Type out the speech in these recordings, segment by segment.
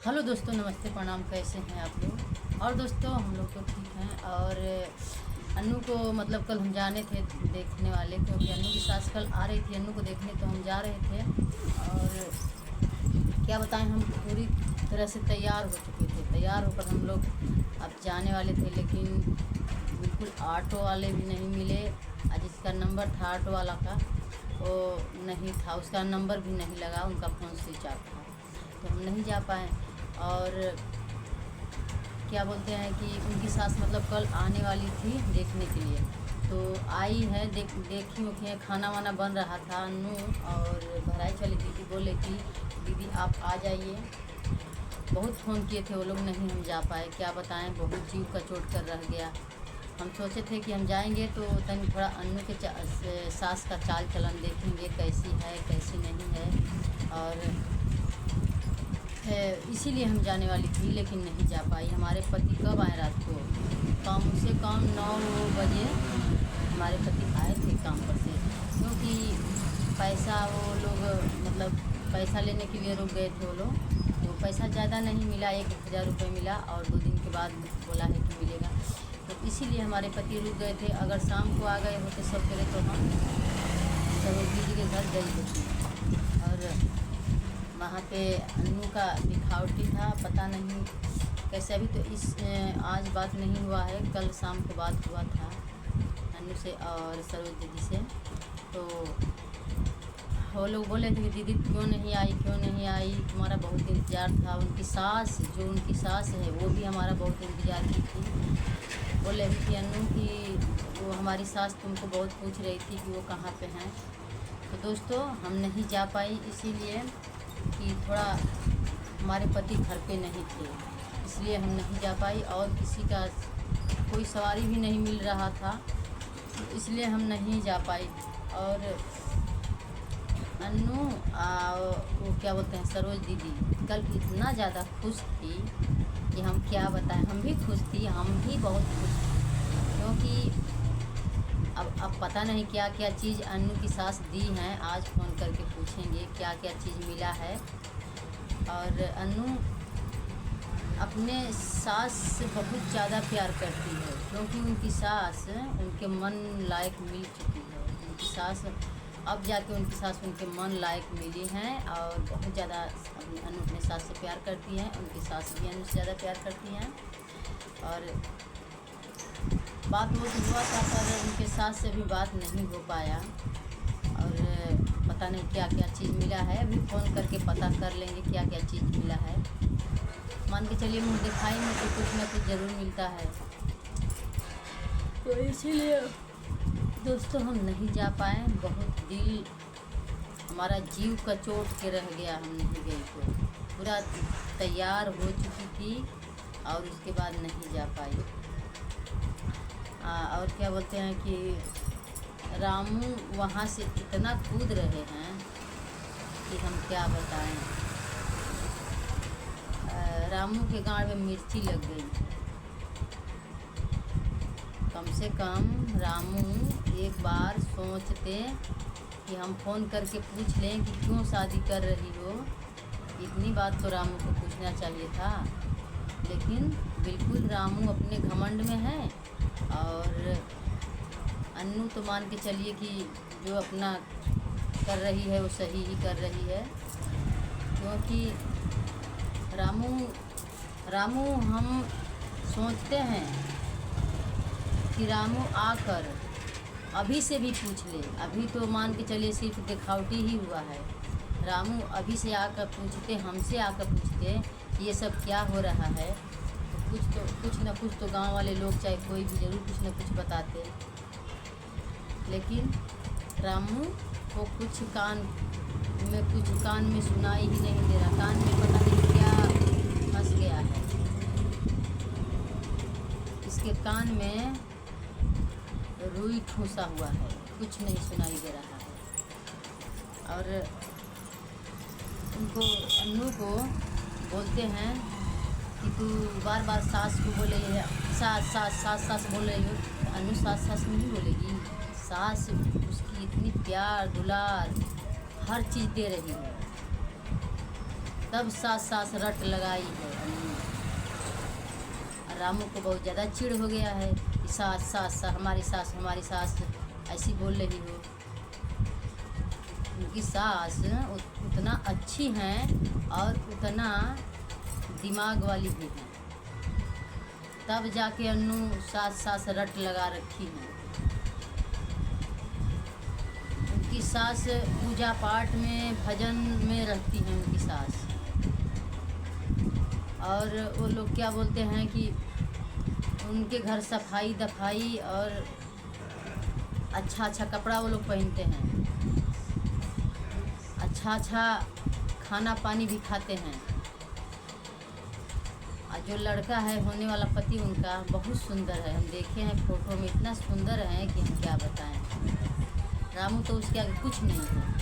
Hello दोस्तों, नमस्ते, प्रणाम। कैसे हैं आप लोग? और दोस्तों, हम लोग तो ठीक हैं। और अन्नू को मतलब कल हम जाने थे देखने वाले, क्योंकि अन्नू की सास कल आ रही थी अन्नू को देखने, तो हम जा रहे थे। और क्या बताएं, हम पूरी तरह से तैयार हो चुके थे। तैयार होकर हम लोग अब जाने वाले थे, लेकिन बिल्कुल ऑटो वाले भी नहीं मिले। जिसका नंबर था ऑटो वाला का, वो नहीं था, उसका नंबर भी नहीं लगा, उनका फ़ोन स्विच ऑफ था, तो हम नहीं जा पाए। और क्या बोलते हैं कि उनकी सास मतलब कल आने वाली थी देखने के लिए, तो आई है। देखी उखी है, खाना वाना बन रहा था। अन्नू और भराई वाली दीदी बोले कि दीदी आप आ जाइए। बहुत फ़ोन किए थे वो लोग, नहीं हम जा पाए। क्या बताएं, बहुत जीव का चोट कर रह गया। हम सोचे थे कि हम जाएंगे तो तनी थोड़ा अन्नू के सास का चाल चलन देखेंगे, कैसी है कैसी नहीं है। और इसीलिए हम जाने वाली थी, लेकिन नहीं जा पाई। हमारे पति कब आए रात को? कम से कम 9 बजे हमारे पति आए थे काम पर से, क्योंकि पैसा वो लोग मतलब पैसा लेने के लिए रुक गए थे वो लोग। तो पैसा ज़्यादा नहीं मिला, 1000 रुपये मिला, और 2 दिन के बाद बोला है कि मिलेगा। तो इसीलिए हमारे पति रुक गए थे। अगर शाम को आ गए होते सब पहले, तो हम सरोजी जी के घर गई होती। और वहाँ पे अन्नू का दिखावटी था, पता नहीं कैसे। अभी तो आज बात नहीं हुआ है, कल शाम को बात हुआ था अन्नू से और सरोज दीदी से। तो वो लोग बोले थे कि दीदी क्यों नहीं आई, क्यों नहीं आई, तुम्हारा बहुत इंतज़ार था। उनकी सास, जो उनकी सास है, वो भी हमारा बहुत इंतज़ार की थी। बोले कि अन्नू की वो हमारी सास तुमको बहुत पूछ रही थी कि वो कहाँ पे हैं। तो दोस्तों, हम नहीं जा पाई, इसीलिए कि थोड़ा हमारे पति घर पे नहीं थे, इसलिए हम नहीं जा पाई। और किसी का कोई सवारी भी नहीं मिल रहा था, इसलिए हम नहीं जा पाई। और अन्नू वो क्या बोलते हैं, सरोज दीदी कल इतना ज़्यादा खुश थी कि हम क्या बताएं। हम भी खुश थी, हम भी बहुत खुश थी, क्योंकि अब पता नहीं क्या क्या चीज़ अन्नू की सास दी हैं। आज फ़ोन करके पूछेंगे क्या क्या चीज़ मिला है। और अन्नू अपने सास से बहुत ज़्यादा प्यार करती है, क्योंकि उनकी सास उनके मन लायक मिल चुकी है। उनकी सास अब जाके उनकी सास उनके मन लायक मिली हैं, और बहुत ज़्यादा अन्नू अपने सास से प्यार करती हैं। उनकी सास भी अन्नू से ज़्यादा प्यार करती हैं। और बात वो हुआ था, पर उनके सास से भी बात नहीं हो पाया। और पता नहीं क्या क्या चीज़ मिला है, अभी फ़ोन करके पता कर लेंगे क्या क्या चीज़ मिला है। मान के चलिए, मुँह दिखाई में तो कुछ ना कुछ ज़रूर मिलता है। तो इसीलिए दोस्तों हम नहीं जा पाए। बहुत दिल हमारा जीव का चोट के रह गया, हम नहीं गए। तो पूरा तैयार हो चुकी थी और उसके बाद नहीं जा पाई। और क्या बोलते हैं कि रामू वहाँ से इतना कूद रहे हैं कि हम क्या बताएं। रामू के गाँव में मिर्ची लग गई। कम से कम रामू एक बार सोचते कि हम फ़ोन करके पूछ लें कि क्यों शादी कर रही हो। इतनी बात तो रामू को पूछना चाहिए था, लेकिन बिल्कुल रामू अपने घमंड में है। और अन्नू तो मान के चलिए कि जो अपना कर रही है वो सही ही कर रही है, क्योंकि रामू हम सोचते हैं कि रामू आकर अभी से भी पूछ ले। अभी तो मान के चलिए सिर्फ दिखावटी ही हुआ है। रामू अभी से आकर पूछते, हमसे आकर पूछते ये सब क्या हो रहा है, तो कुछ न कुछ तो गांव वाले लोग चाहे कोई भी ज़रूर कुछ न कुछ बताते। लेकिन रामू को कुछ कान में सुनाई ही नहीं दे रहा। कान में पता नहीं क्या फंस गया है। इसके कान में रुई ठूसा हुआ है, कुछ नहीं सुनाई दे रहा है। और उनको अन्नू को बोलते हैं कि तू बार बार सास को बोले, सास सास सास सास बोल रही हो। अन्नू सास सास नहीं बोलेगी। सास उसकी इतनी प्यार दुलार हर चीज़ दे रही है। तब सास सास रट लगाई है अन्नू। रामू को बहुत ज़्यादा चिढ़ हो गया है कि सास सास हमारी सास ऐसी बोल रही हो। उनकी सास उतना अच्छी हैं और उतना दिमाग वाली भी हैं, तब जाके अन्नू सास रट लगा रखी है। उनकी सास पूजा पाठ में भजन में रहती हैं उनकी सास। और वो लोग क्या बोलते हैं कि उनके घर सफाई दफाई और अच्छा कपड़ा वो लोग पहनते हैं, अच्छा खाना पानी भी खाते हैं। और जो लड़का है होने वाला पति उनका बहुत सुंदर है, हम देखे हैं फोटो में, इतना सुंदर है कि हम क्या बताएं। रामू तो उसके आगे कुछ नहीं है।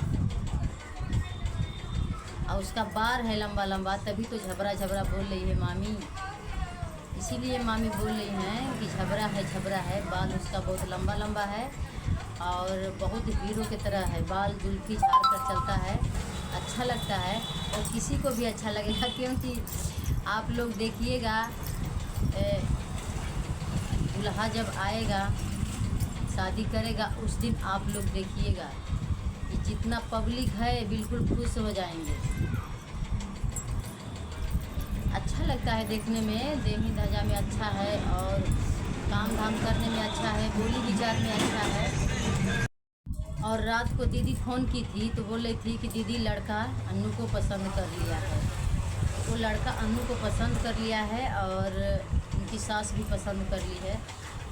और उसका बार है लंबा लंबा, तभी तो झबरा बोल रही है मामी। इसीलिए मामी बोल रही हैं कि झबरा है। बाल उसका बहुत लंबा लंबा है और बहुत हीरो की तरह है। बाल जुल्फी झाड़ कर चलता है, अच्छा लगता है और किसी को भी अच्छा लगेगा। क्योंकि आप लोग देखिएगा, दूल्हा जब आएगा शादी करेगा उस दिन आप लोग देखिएगा कि जितना पब्लिक है बिल्कुल खुश हो जाएंगे। अच्छा लगता है देखने में, देही धजा में अच्छा है और काम धाम करने में अच्छा है, बोली विचार में अच्छा है। और रात को दीदी फ़ोन की थी तो बोल रही थी कि दीदी लड़का अन्नू को पसंद कर लिया है। वो लड़का अन्नू को पसंद कर लिया है और उनकी सास भी पसंद कर ली है।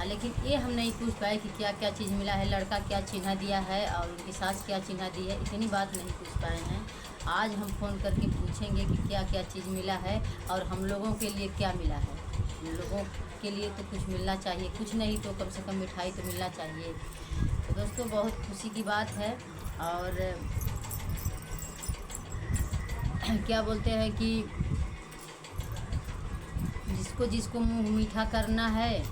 लेकिन ये हम नहीं पूछ पाए कि क्या क्या चीज़ मिला है, लड़का क्या चिन्ह दिया है और उनकी सास क्या चिन्ह दी है, इतनी बात नहीं पूछ पाए हैं। आज हम फ़ोन करके पूछेंगे कि क्या क्या चीज़ मिला है और हम लोगों के लिए क्या मिला है। हम लोगों के लिए तो कुछ मिलना चाहिए, कुछ नहीं तो कम से कम मिठाई तो मिलना चाहिए। तो दोस्तों बहुत खुशी की बात है। और क्या बोलते हैं कि जिसको मुँह मीठा करना है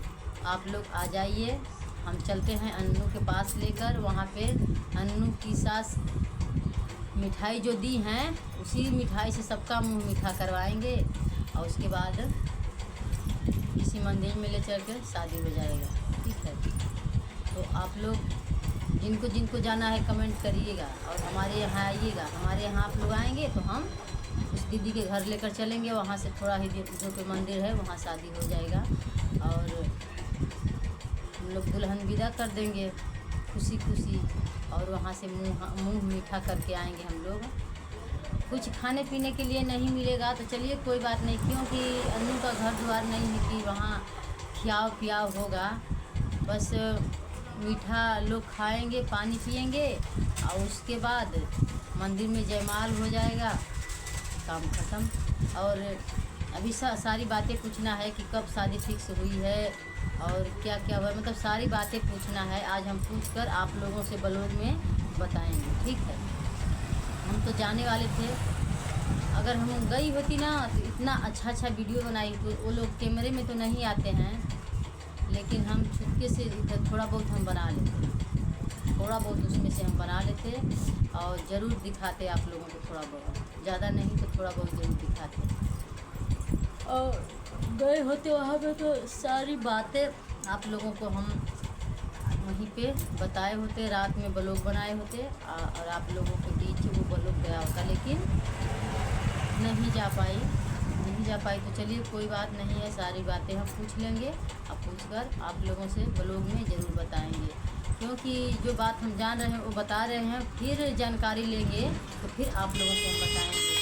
आप लोग आ जाइए, हम चलते हैं अन्नू के पास लेकर। वहाँ पे अन्नू की सास मिठाई जो दी हैं उसी मिठाई से सबका मुंह मीठा करवाएंगे और उसके बाद किसी मंदिर में ले चल कर शादी हो जाएगा। ठीक है, तो आप लोग जिनको जाना है कमेंट करिएगा और हमारे यहाँ आइएगा। हमारे यहाँ आप लोग आएंगे तो हम उस दीदी के घर लेकर चलेंगे, वहाँ से थोड़ा ही दूर पे मंदिर है, वहाँ शादी हो जाएगा और हम लोग दुल्हन विदा कर देंगे खुशी और वहाँ से मुंह मीठा करके आएंगे हम लोग। कुछ खाने पीने के लिए नहीं मिलेगा तो चलिए कोई बात नहीं, क्योंकि अन्नू का घर द्वार नहीं है कि वहाँ खियाव पियाव होगा। बस मीठा लोग खाएंगे, पानी पिएंगे और उसके बाद मंदिर में जयमाल हो जाएगा, काम ख़त्म। और अभी सारी बातें पूछना है कि कब शादी फिक्स हुई है और क्या क्या हुआ, मतलब सारी बातें पूछना है। आज हम पूछकर आप लोगों से ब्लॉग में बताएंगे। ठीक है, हम तो जाने वाले थे, अगर हम गई होती ना तो इतना अच्छा वीडियो बनाई। तो वो लोग कैमरे में तो नहीं आते हैं, लेकिन हम छुपके से इधर थोड़ा बहुत हम बना लेते, थोड़ा बहुत उसमें से हम बना लेते और ज़रूर दिखाते आप लोगों को, थोड़ा बहुत, ज़्यादा नहीं तो थोड़ा बहुत ज़रूर दिखाते। और गए होते वहाँ पे तो सारी बातें आप लोगों को हम वहीं पे बताए होते, रात में ब्लॉग बनाए होते और आप लोगों के बीच वो ब्लॉग गया होता, लेकिन नहीं जा पाई। तो चलिए कोई बात नहीं है, सारी बातें हम पूछ लेंगे। अब पूछकर आप लोगों से ब्लॉग में ज़रूर बताएंगे, क्योंकि जो बात हम जान रहे हैं वो बता रहे हैं, फिर जानकारी लेंगे तो फिर आप लोगों से हम बताएंगे।